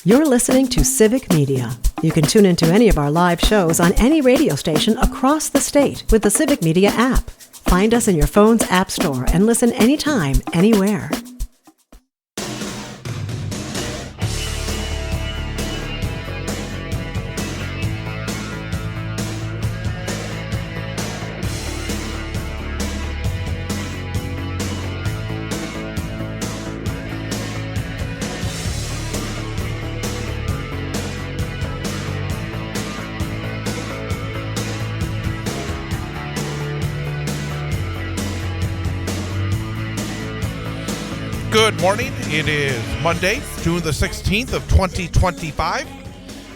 You're listening to Civic Media. You can tune into any of our live shows on any radio station across the state with the Civic Media app. Find us in your phone's app store and listen anytime, anywhere. Good morning. It is Monday, June the 16th of 2025.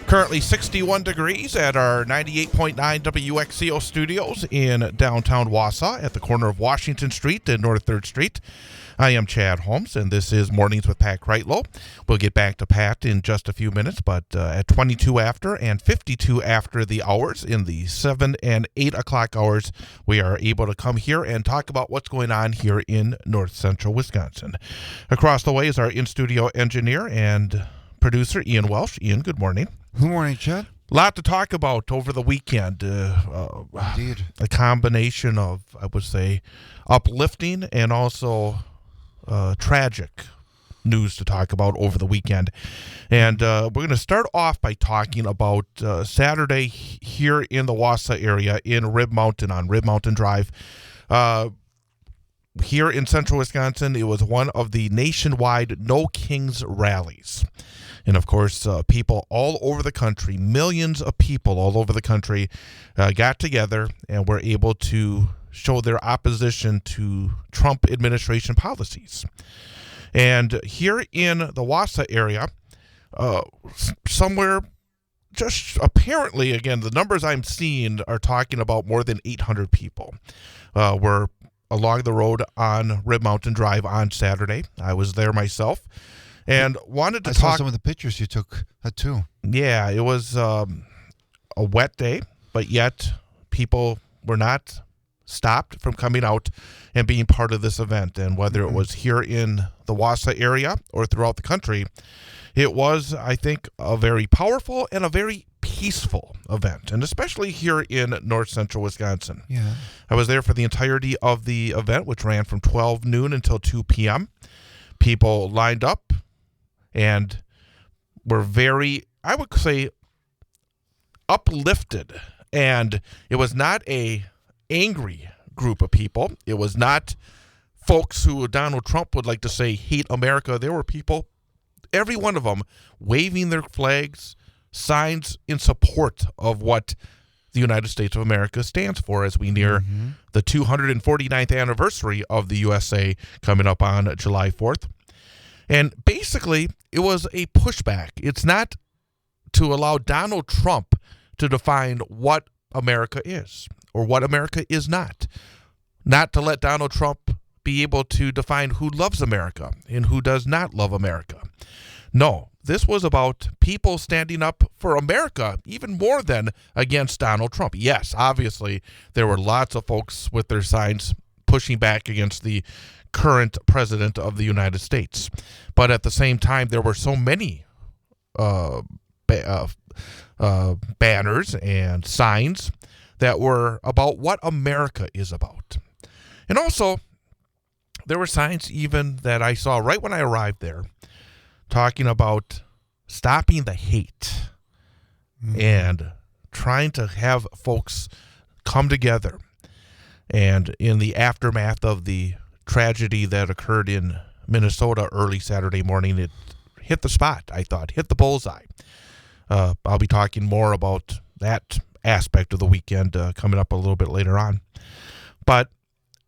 Currently 61 degrees at our 98.9 WXCO studios in downtown Wausau at the corner of Washington Street and North 3rd Street. I am Chad Holmes, and this is Mornings with Pat Kreitlow. We'll get back to Pat in just a few minutes, but at 22 after and 52 after the hours, in the 7 and 8 o'clock hours, we are able to come here and talk about what's going on here in north central Wisconsin. Across the way is our in-studio engineer and producer, Ian Welsh. Ian, good morning. Good morning, Chad. A lot to talk about over the weekend. Indeed. A combination of, I would say, uplifting and also tragic news to talk about over the weekend. And we're going to start off by talking about Saturday here in the Wausau area in Rib Mountain on Rib Mountain Drive. Here in central Wisconsin, it was one of the nationwide No Kings rallies. And, of course, people all over the country, millions of people all over the country got together and were able to show their opposition to Trump administration policies. And here in the Wausau area, somewhere just apparently, again, the numbers I'm seeing are talking about more than 800 people were along the road on Rib Mountain Drive on Saturday. I was there myself and wanted to talk. I saw some of the pictures you took, too. Yeah, it was a wet day, but yet people were not stopped from coming out and being part of this event. And whether it was here in the Wausau area or throughout the country, it was, I think, a very powerful and a very peaceful event, and especially here in north central Wisconsin. Yeah. I was there for the entirety of the event, which ran from 12 noon until 2 p.m. People lined up and were very, I would say, uplifted. And it was not a angry group of people. It was not folks who Donald Trump would like to say hate America. There were people, every one of them, waving their flags, signs in support of what the United States of America stands for as we near the 249th anniversary of the USA coming up on July 4th. And basically, it was a pushback. It's not to allow Donald Trump to define what America is or what America is not. Not to let Donald Trump be able to define who loves America and who does not love America. No, this was about people standing up for America, even more than against Donald Trump. Yes, obviously, there were lots of folks with their signs pushing back against the current president of the United States. But at the same time, there were so many banners and signs that were about what America is about. And also, there were signs even that I saw right when I arrived there talking about stopping the hate and trying to have folks come together. And in the aftermath of the tragedy that occurred in Minnesota early Saturday morning, it hit the spot, I thought, hit the bullseye. I'll be talking more about that aspect of the weekend coming up a little bit later on. But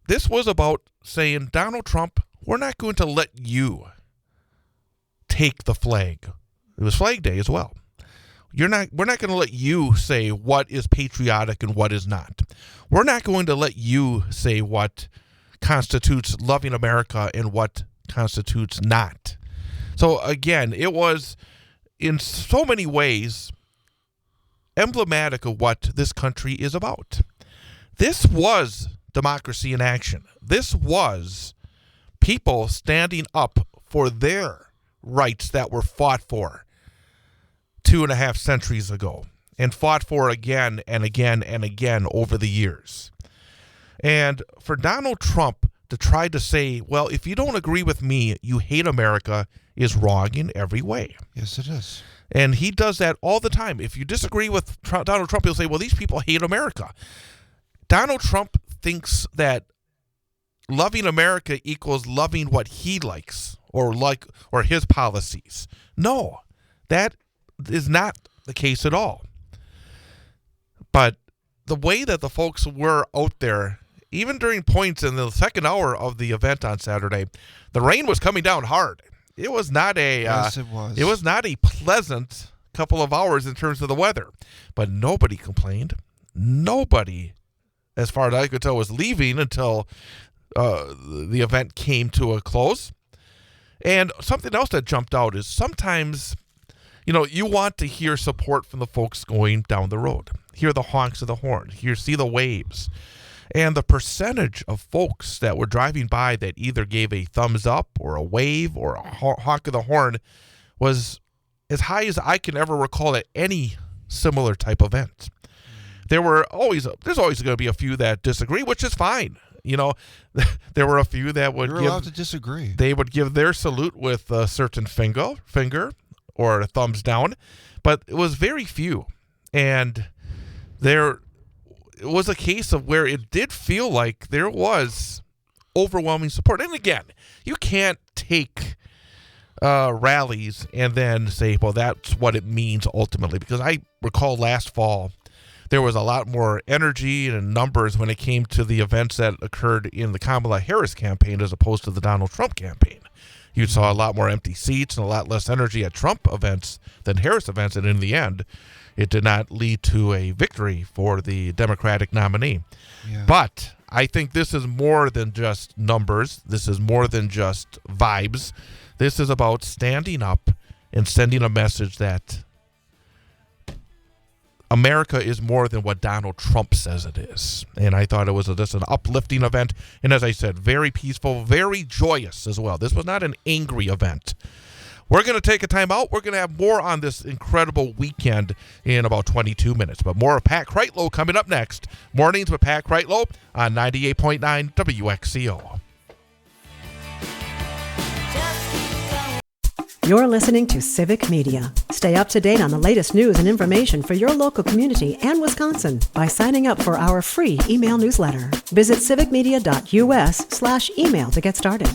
this was about saying, Donald Trump, we're not going to let you take the flag. It was Flag Day as well. We're not going to let you say what is patriotic and what is not. We're not going to let you say what constitutes loving America and what constitutes not. So again, it was in so many ways emblematic of what this country is about. This was democracy in action. This was people standing up for their rights that were fought for 2.5 centuries ago and fought for again and again and again over the years. And for Donald Trump to try to say, well, if you don't agree with me, you hate America, is wrong in every way. Yes, it is. And he does that all the time. If you disagree with Donald Trump, he'll say, well, these people hate America. Donald Trump thinks that loving America equals loving what he likes or his policies. No, that is not the case at all. But the way that the folks were out there, even during points in the second hour of the event on Saturday, the rain was coming down hard. It was not Yes, it was. It was not a pleasant couple of hours in terms of the weather. But nobody complained. Nobody, as far as I could tell, was leaving until the event came to a close. And something else that jumped out is sometimes, you want to hear support from the folks going down the road. Hear the honks of the horn. See the waves. And the percentage of folks that were driving by that either gave a thumbs up or a wave or a honk of the horn was as high as I can ever recall at any similar type event. There's always going to be a few that disagree, which is fine. There were a few that would You're allowed to disagree. They would give their salute with a certain finger or a thumbs down, but it was very few. And it was a case of where it did feel like there was overwhelming support. And again, you can't take rallies and then say, well, that's what it means ultimately. Because I recall last fall, there was a lot more energy and numbers when it came to the events that occurred in the Kamala Harris campaign as opposed to the Donald Trump campaign. You saw a lot more empty seats and a lot less energy at Trump events than Harris events. And in the end, it did not lead to a victory for the Democratic nominee. Yeah. But I think this is more than just numbers. This is more than just vibes. This is about standing up and sending a message that America is more than what Donald Trump says it is. And I thought it was just an uplifting event. And as I said, very peaceful, very joyous as well. This was not an angry event. We're going to take a time out. We're going to have more on this incredible weekend in about 22 minutes. But more of Pat Kreitlow coming up next. Mornings with Pat Kreitlow on 98.9 WXCO. You're listening to Civic Media. Stay up to date on the latest news and information for your local community and Wisconsin by signing up for our free email newsletter. Visit civicmedia.us/email to get started.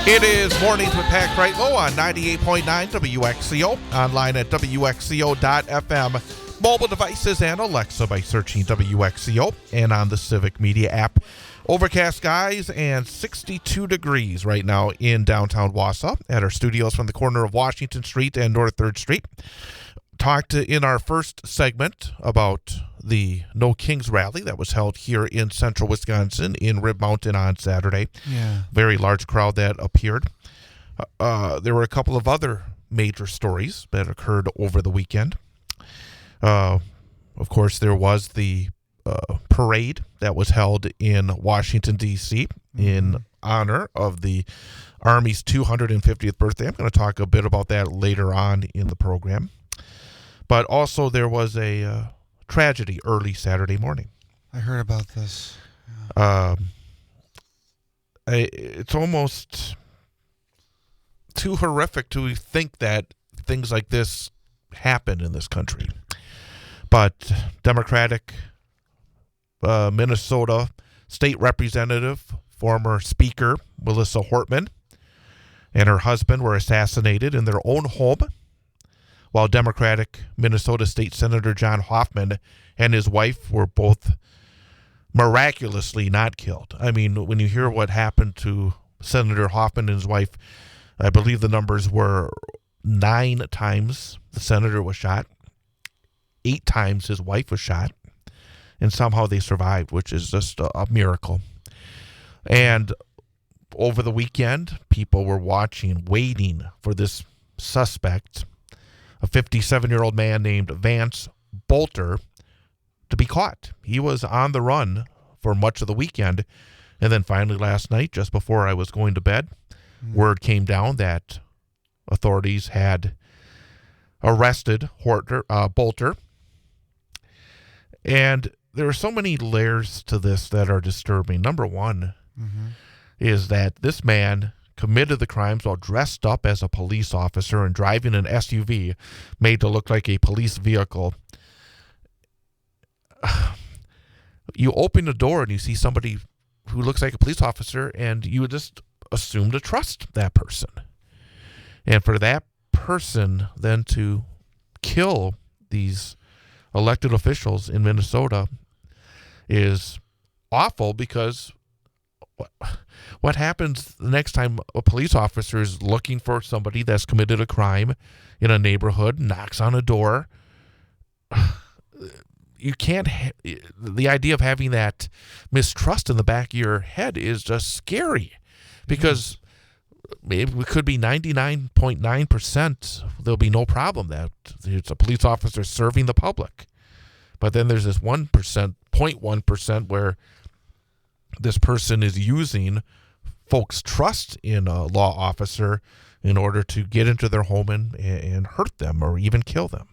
It is Mornings with Pat Kreitlow on 98.9 WXCO, online at WXCO.FM, mobile devices and Alexa by searching WXCO, and on the Civic Media app. Overcast skies and 62 degrees right now in downtown Wausau at our studios from the corner of Washington Street and North 3rd Street. Talked in our first segment about the No Kings rally that was held here in central Wisconsin in Rib Mountain on Saturday. Yeah. Very large crowd that appeared. There were a couple of other major stories that occurred over the weekend. Of course, there was the parade that was held in Washington, D.C. in honor of the Army's 250th birthday. I'm going to talk a bit about that later on in the program. But also there was a tragedy early Saturday morning. I heard about this. It's almost too horrific to think that things like this happen in this country. But Democratic Minnesota State Representative, former Speaker Melissa Hortman, and her husband were assassinated in their own home, while Democratic Minnesota State Senator John Hoffman and his wife were both miraculously not killed. I mean, when you hear what happened to Senator Hoffman and his wife, I believe the numbers were 9 times the senator was shot, 8 times his wife was shot, and somehow they survived, which is just a miracle. And over the weekend, people were watching, waiting for this suspect, a 57-year-old man named Vance Bolter, to be caught. He was on the run for much of the weekend. And then finally last night, just before I was going to bed, word came down that authorities had arrested Bolter. And there are so many layers to this that are disturbing. Number one is that this man committed the crimes while dressed up as a police officer and driving an SUV made to look like a police vehicle. You open the door and you see somebody who looks like a police officer, and you would just assume to trust that person. And for that person then to kill these elected officials in Minnesota is awful, because what happens the next time a police officer is looking for somebody that's committed a crime in a neighborhood, knocks on a door? You can't, the idea of having that mistrust in the back of your head is just scary, because maybe it could be 99.9%. There'll be no problem that it's a police officer serving the public. But then there's this 1%, 0.1% where this person is using folks' trust in a law officer in order to get into their home and hurt them or even kill them.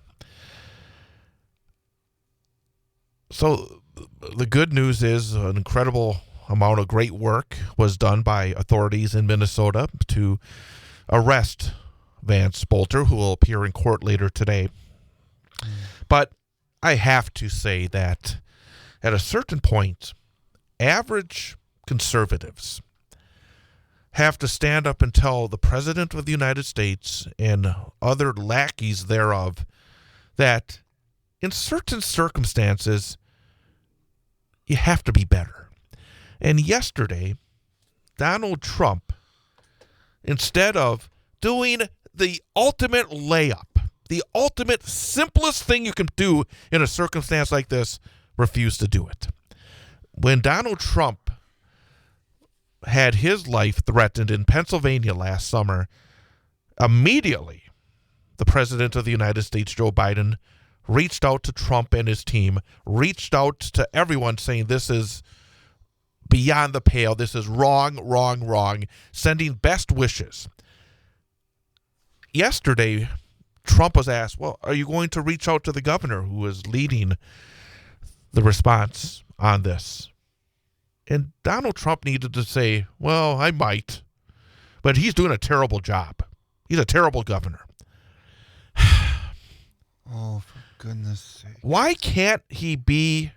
So the good news is an incredible amount of great work was done by authorities in Minnesota to arrest Vance Bolter, who will appear in court later today. But I have to say that at a certain point, average conservatives have to stand up and tell the President of the United States and other lackeys thereof that in certain circumstances, you have to be better. And yesterday, Donald Trump, instead of doing the ultimate layup, the ultimate simplest thing you can do in a circumstance like this, refused to do it. When Donald Trump had his life threatened in Pennsylvania last summer, immediately the President of the United States, Joe Biden, reached out to Trump and his team, reached out to everyone saying this is beyond the pale, this is wrong, wrong, wrong, sending best wishes. Yesterday, Trump was asked, well, are you going to reach out to the governor who is leading the response on this? And Donald Trump needed to say, well, I might, but he's doing a terrible job. He's a terrible governor. Oh, for goodness sake. Why can't he be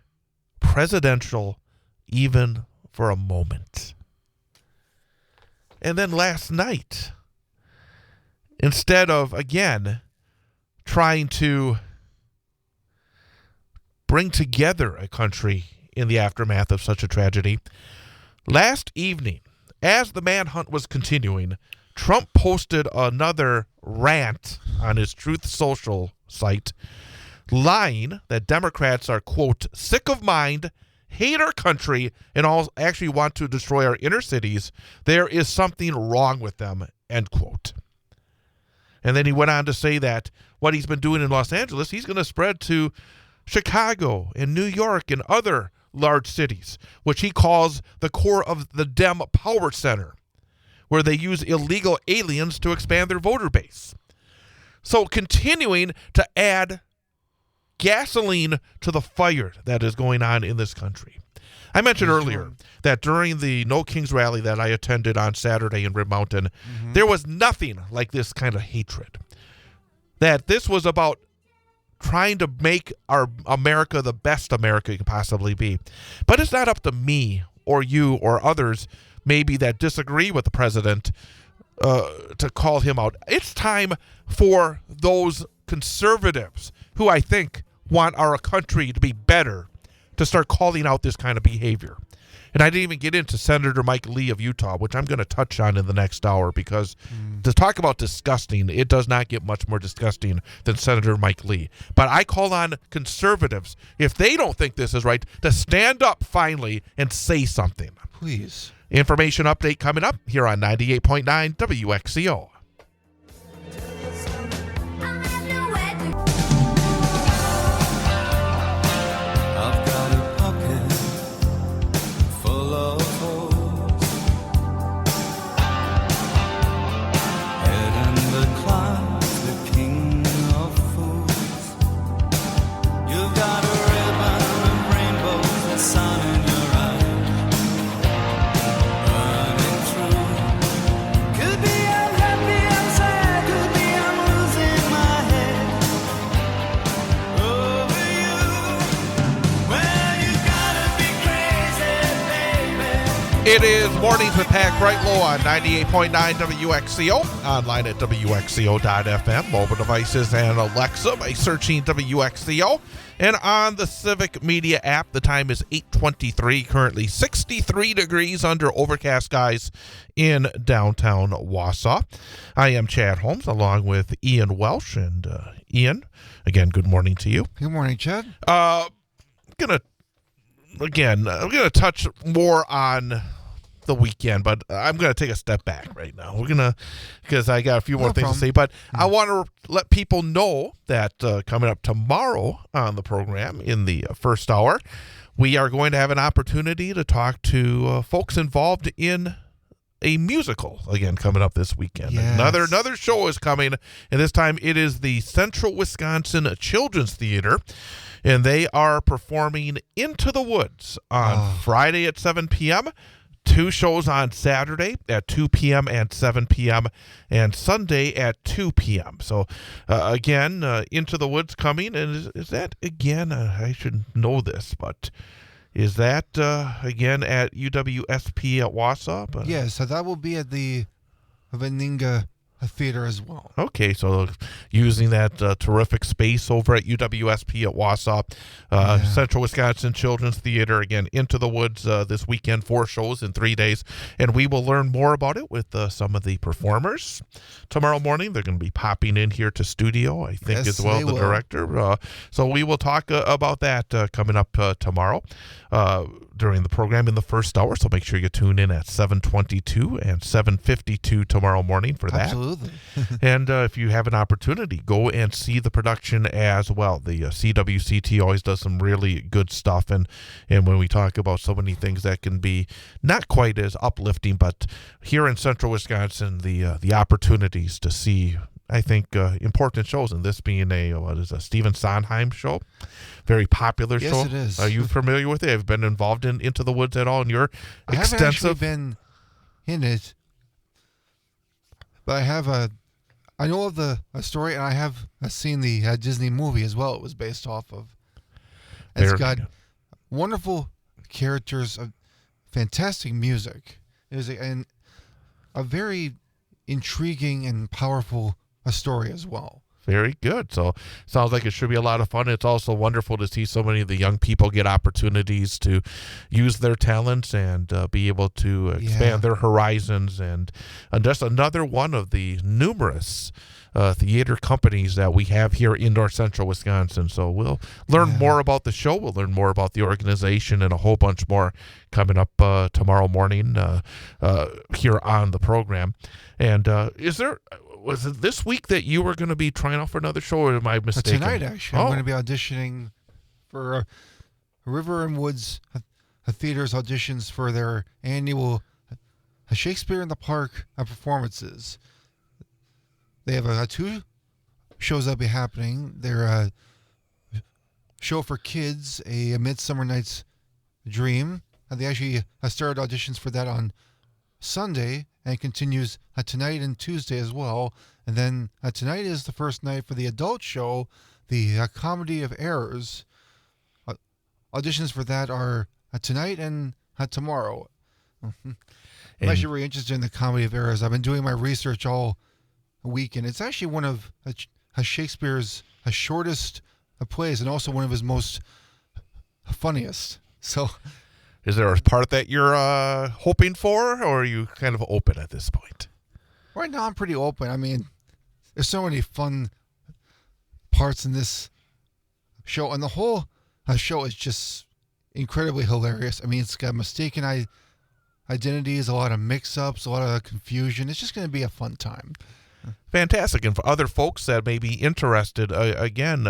presidential even for a moment? And then last night, instead of, again, trying to bring together a country in the aftermath of such a tragedy, last evening, as the manhunt was continuing, Trump posted another rant on his Truth Social site, lying that Democrats are, quote, sick of mind, hate our country, and all actually want to destroy our inner cities. There is something wrong with them, end quote. And then he went on to say that what he's been doing in Los Angeles, he's going to spread to Chicago and New York and other large cities, which he calls the core of the Dem Power Center, where they use illegal aliens to expand their voter base. So continuing to add gasoline to the fire that is going on in this country. I mentioned earlier that during the No Kings rally that I attended on Saturday in Rib Mountain, there was nothing like this kind of hatred. That this was about trying to make our America the best America it can possibly be. But it's not up to me or you or others maybe that disagree with the president to call him out. It's time for those conservatives who I think want our country to be better to start calling out this kind of behavior. And I didn't even get into Senator Mike Lee of Utah, which I'm going to touch on in the next hour, because to talk about disgusting, it does not get much more disgusting than Senator Mike Lee. But I call on conservatives, if they don't think this is right, to stand up finally and say something. Please. Information update coming up here on 98.9 WXCO. It is Mornings with Pat Brightlow on 98.9 WXCO, online at WXCO.FM, mobile devices and Alexa by searching WXCO, and on the Civic Media app. The time is 8:23, currently 63 degrees under overcast skies in downtown Wausau. I am Chad Holmes along with Ian Welsh. And Ian, again, good morning to you. Good morning, Chad. I'm going to touch more on the weekend, but I'm going to take a step back right now. Because I got a few more things to say, but I want to let people know that coming up tomorrow on the program in the first hour, we are going to have an opportunity to talk to folks involved in a musical, again, coming up this weekend. Yes. Another show is coming, and this time it is the Central Wisconsin Children's Theater, and they are performing Into the Woods on Friday at 7 p.m., 2 shows on Saturday at 2 p.m. and 7 p.m. and Sunday at 2 p.m. So, again, Into the Woods coming. And is that, again, I should know this, but is that, again, at UWSP at Wausau? But, yes, so that will be at the Veninga Theater as well. Okay, so using that terrific space over at UWSP at Wausau, Central Wisconsin Children's Theater, again, Into the Woods this weekend, 4 shows in 3 days, and we will learn more about it with some of the performers tomorrow morning. They're going to be popping in here to studio, I think, as well, the director. So we will talk about that coming up tomorrow during the program in the first hour, so make sure you tune in at 7:22 and 7:52 tomorrow morning for that. Absolutely. And if you have an opportunity, go and see the production as well. The CWCT always does some really good stuff, and when we talk about so many things that can be not quite as uplifting, but here in Central Wisconsin, the opportunities to see, I think, important shows, and this being a Stephen Sondheim show, very popular show. Yes, it is. Are you familiar with it? Have you been involved in Into the Woods at all in your I extensive? haven't actually been in it, but I know of the story, and I have seen the Disney movie as well. It was based off of. It's got wonderful characters, fantastic music. It is a very intriguing and powerful story as well. Very good. So sounds like it should be a lot of fun. It's also wonderful to see so many of the young people get opportunities to use their talents and be able to expand their horizons. And just another one of the numerous theater companies that we have here in North Central Wisconsin. So we'll learn more about the show. We'll learn more about the organization and a whole bunch more coming up tomorrow morning here on the program. And was it this week that you were going to be trying out for another show, or am I mistaken? Tonight, actually. I'm going to be auditioning for River and Woods Theater's auditions for their annual Shakespeare in the Park performances. They have 2 shows that'll be happening. Their show for kids, A Midsummer Night's Dream. And they actually started auditions for that on Sunday, and continues tonight and Tuesday as well. And then tonight is the first night for the adult show, the Comedy of Errors. Auditions for that are tonight and tomorrow. I'm actually really interested in the Comedy of Errors. I've been doing my research all week, and it's actually one of Shakespeare's shortest plays, and also one of his most funniest. So, is there a part that you're hoping for, or are you kind of open at this point? right now I'm pretty open. I mean, there's so many fun parts in this show, and the whole show is just incredibly hilarious. I mean, it's got mistaken identities, a lot of mix-ups, a lot of confusion. It's just going to be a fun time. Fantastic. And for other folks that may be interested, again,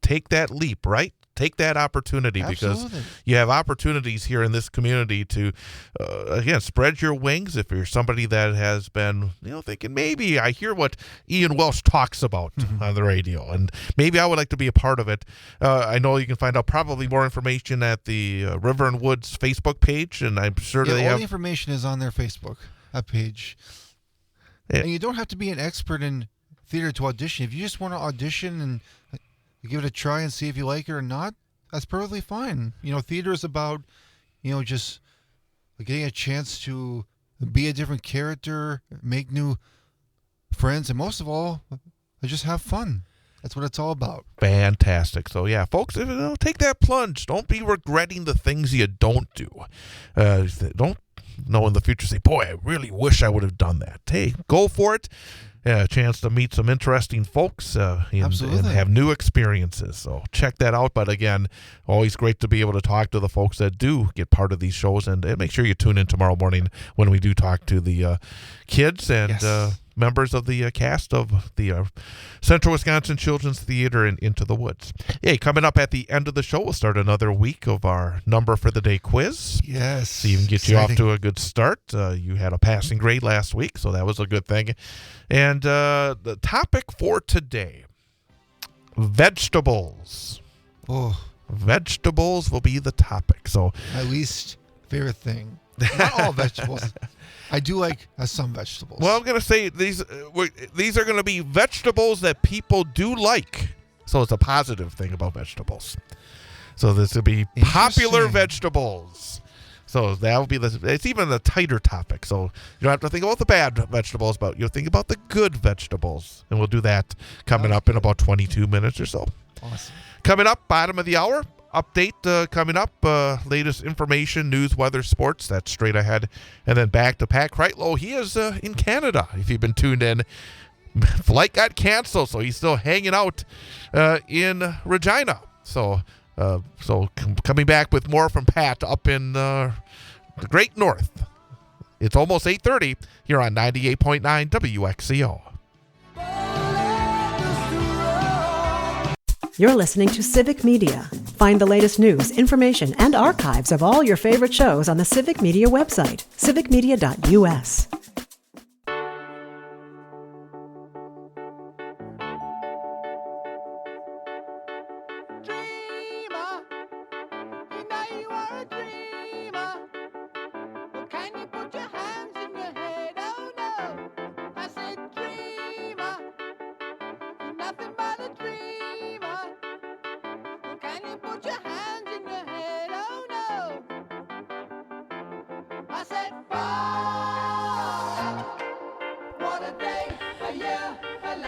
take that leap, right? Take that opportunity. Absolutely. Because you have opportunities here in this community to, again, spread your wings. If you're somebody that has been, thinking maybe I hear what Ian Welsh talks about on the radio, and maybe I would like to be a part of it. I know you can find out probably more information at the River and Woods Facebook page, and I'm sure they all have. the information is on their Facebook page. Yeah. And you don't have to be an expert in theater to audition. If you just want to audition and give it a try and see if you like it or not, that's perfectly fine. Theater is about, just getting a chance to be a different character, make new friends, and most of all, just have fun. That's what it's all about. Fantastic. So, yeah, folks, take that plunge. Don't be regretting the things you don't do. Don't in the future say, boy, I really wish I would have done that. Hey, go for it. A chance to meet some interesting folks and have new experiences. So check that out. But again, always great to be able to talk to the folks that do get part of these shows. And make sure you tune in tomorrow morning when we do talk to the kids and members of the cast of the Central Wisconsin Children's Theater and Into the Woods. Hey, coming up at the end of the show, we'll start another week of our number for the day quiz. Yes. So even get you off to a good start. You had a passing grade last week, so that was a good thing. And the topic for today, vegetables. Oh, vegetables will be the topic. So my least favorite thing. Not all vegetables. I do like some vegetables. Well, I'm going to say these are going to be vegetables that people do like. So it's a positive thing about vegetables. So this will be popular vegetables. So that will be it's even a tighter topic. So you don't have to think about the bad vegetables, but you'll think about the good vegetables. And we'll do that coming up in about 22 minutes or so. Awesome. Coming up, bottom of the hour. Update coming up, latest information, news, weather, sports, that's straight ahead. And then back to Pat Kreitlow. He is in Canada, if you've been tuned in. Flight got canceled, so he's still hanging out in Regina. So coming back with more from Pat up in the Great North. It's almost 8:30 here on 98.9 WXCO. You're listening to Civic Media. Find the latest news, information, and archives of all your favorite shows on the Civic Media website, civicmedia.us.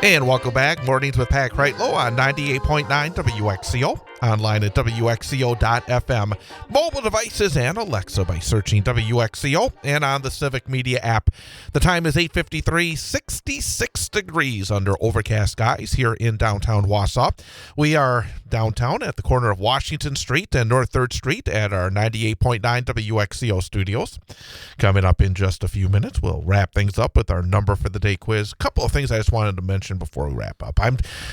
And welcome back. Mornings with Pat Kreitlow on 98.9 WXCO. Online at WXCO.FM. Mobile devices and Alexa by searching WXCO and on the Civic Media app. The time is 8:53, 66 degrees under overcast skies here in downtown Wausau. We are downtown at the corner of Washington Street and North 3rd Street at our 98.9 WXCO studios. Coming up in just a few minutes, we'll wrap things up with our number for the day quiz. A couple of things I just wanted to mention before we wrap up.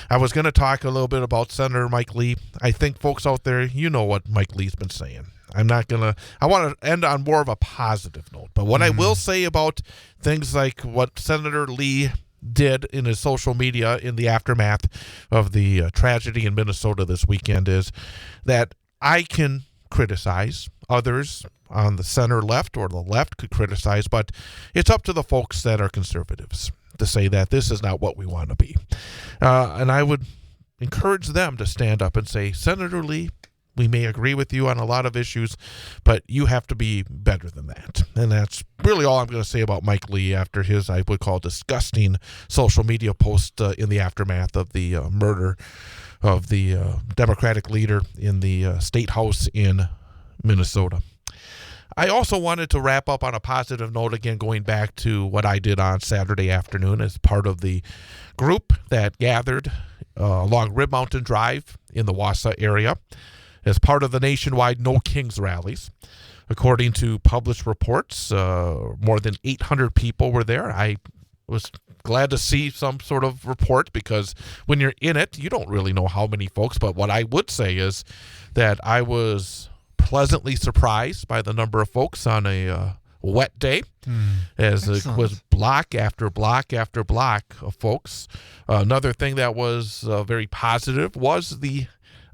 I was going to talk a little bit about Senator Mike Lee. I think folks out there, you know what Mike Lee's been saying. I want to end on more of a positive note. But what I will say about things like what Senator Lee did in his social media in the aftermath of the tragedy in Minnesota this weekend is that I can criticize. Others on the center left or the left could criticize, but it's up to the folks that are conservatives to say that this is not what we want to be. And I would encourage them to stand up and say, Senator Lee, We may agree with you on a lot of issues, but you have to be better than that. And that's really all I'm going to say about Mike Lee after his, I would call, disgusting social media post in the aftermath of the murder of the Democratic leader in the State House in Minnesota. I also wanted to wrap up on a positive note, again, going back to what I did on Saturday afternoon as part of the group that gathered along Rib Mountain Drive in the Wausau area as part of the nationwide No Kings rallies. According to published reports, more than 800 people were there. I was glad to see some sort of report because when you're in it, you don't really know how many folks. But what I would say is that I was pleasantly surprised by the number of folks on a wet day, as excellent. It was block after block after block of folks. Another thing that was very positive was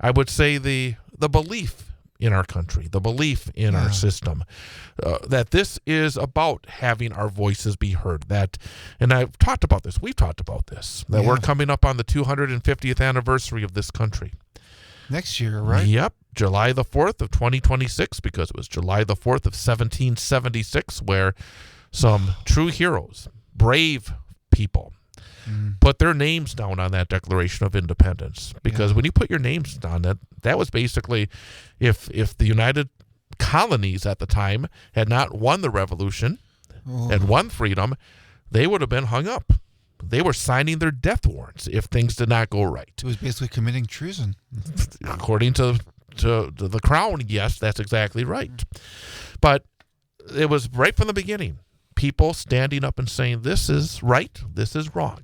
I would say the belief in our country, the belief in our system, that this is about having our voices be heard. And I've talked about this, we've talked about this, that we're coming up on the 250th anniversary of this country. Next year, right? Yep, July the 4th of 2026, because it was July the 4th of 1776 where some true heroes, brave people, put their names down on that Declaration of Independence. Because when you put your names down, that was basically, if the United Colonies at the time had not won the Revolution and won freedom, they would have been hung up. They were signing their death warrants if things did not go right. It was basically committing treason. According to the Crown, yes, that's exactly right. But it was right from the beginning. People standing up and saying, this is right, this is wrong.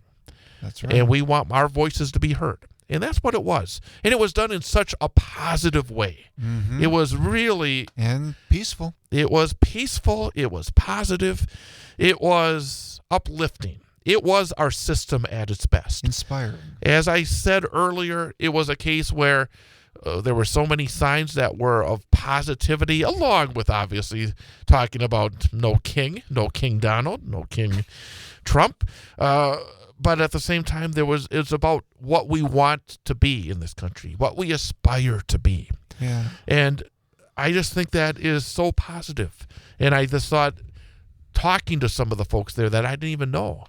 That's right. And we want our voices to be heard. And that's what it was. And it was done in such a positive way. It was really... And peaceful. It was peaceful. It was positive. It was uplifting. It was our system at its best. Inspiring. As I said earlier, it was a case where there were so many signs that were of positivity, along with obviously talking about no King Donald, no King Trump. But at the same time, it's about what we want to be in this country, what we aspire to be. Yeah. And I just think that is so positive. And I just thought, talking to some of the folks there that I didn't even know.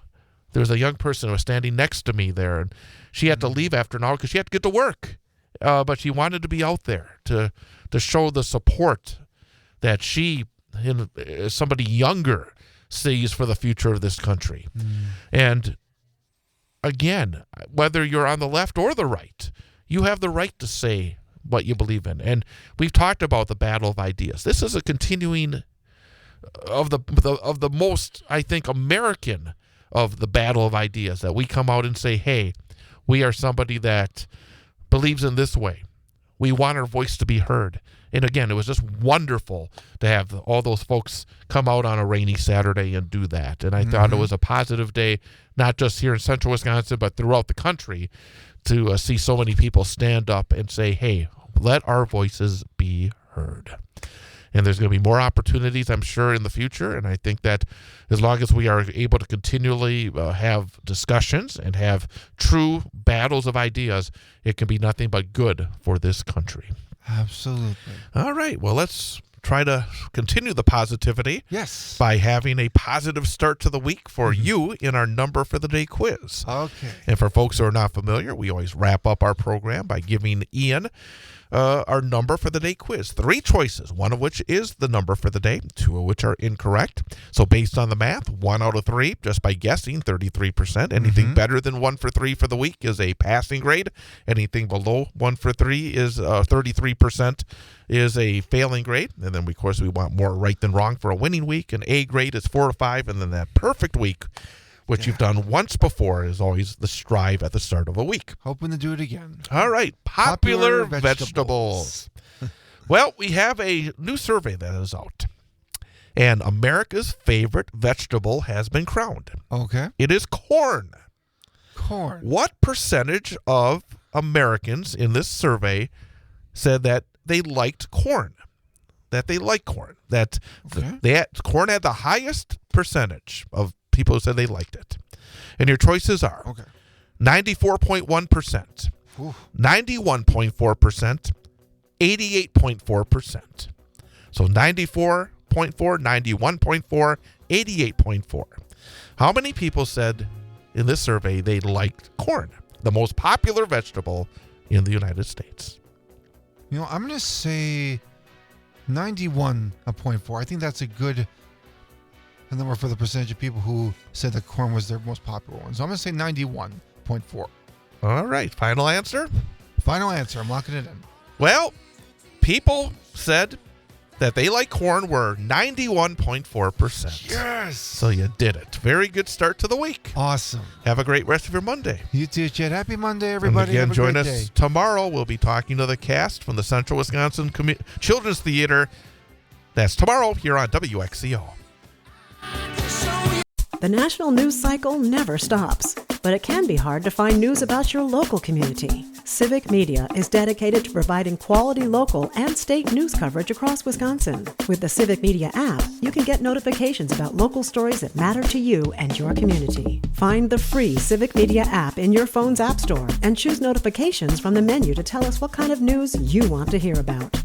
There was a young person who was standing next to me there, and she had to leave after an hour because she had to get to work. But she wanted to be out there to show the support that she, as somebody younger, sees for the future of this country. And again, whether you're on the left or the right, you have the right to say what you believe in. And we've talked about the battle of ideas. This is a continuing of the most, I think, American of the battle of ideas, that we come out and say, hey, we are somebody that believes in this way. We want our voice to be heard. And again, it was just wonderful to have all those folks come out on a rainy Saturday and do that. And I thought it was a positive day, not just here in central Wisconsin, but throughout the country, to see so many people stand up and say, hey, let our voices be heard. And there's going to be more opportunities, I'm sure, in the future. And I think that as long as we are able to continually have discussions and have true battles of ideas, it can be nothing but good for this country. Absolutely. All right. Well, let's try to continue the positivity. Yes. By having a positive start to the week for you in our Number for the Day quiz. Okay. And for folks who are not familiar, we always wrap up our program by giving Ian our Number for the Day quiz. 3 choices, one of which is the number for the day, 2 of which are incorrect. So based on the math, 1 out of 3, just by guessing, 33%. Anything better than 1 for 3 for the week is a passing grade. Anything below 1 for 3 is 33% is a failing grade. And then, of course, we want more right than wrong for a winning week. An A grade is 4 to 5. And then that perfect week, which you've done once before, is always the strive at the start of a week. Hoping to do it again. All right. Popular vegetables. Well, we have a new survey that is out. And America's favorite vegetable has been crowned. Okay. It is corn. Corn. What percentage of Americans in this survey said that they liked corn? That they like corn. That corn had the highest percentage of people who said they liked it. And your choices are 94.1%, 91.4%, 88.4%. So 94.4, 91.4, 88.4. How many people said in this survey they liked corn, the most popular vegetable in the United States? I'm going to say 91.4. I think that's a good number for the percentage of people who said that corn was their most popular one. So I'm going to say 91.4. All right. Final answer? Final answer. I'm locking it in. Well, people said that they like corn were 91.4%. Yes! So you did it. Very good start to the week. Awesome. Have a great rest of your Monday. You too, Chad. Happy Monday, everybody. And again, Have a join great us day. tomorrow. We'll be talking to the cast from the Central Wisconsin Children's Theater. That's tomorrow here on WXCO. The national news cycle never stops, but it can be hard to find news about your local community. Civic Media is dedicated to providing quality local and state news coverage across Wisconsin. With the Civic Media app, you can get notifications about local stories that matter to you and your community. Find the free Civic Media app in your phone's app store and choose notifications from the menu to tell us what kind of news you want to hear about.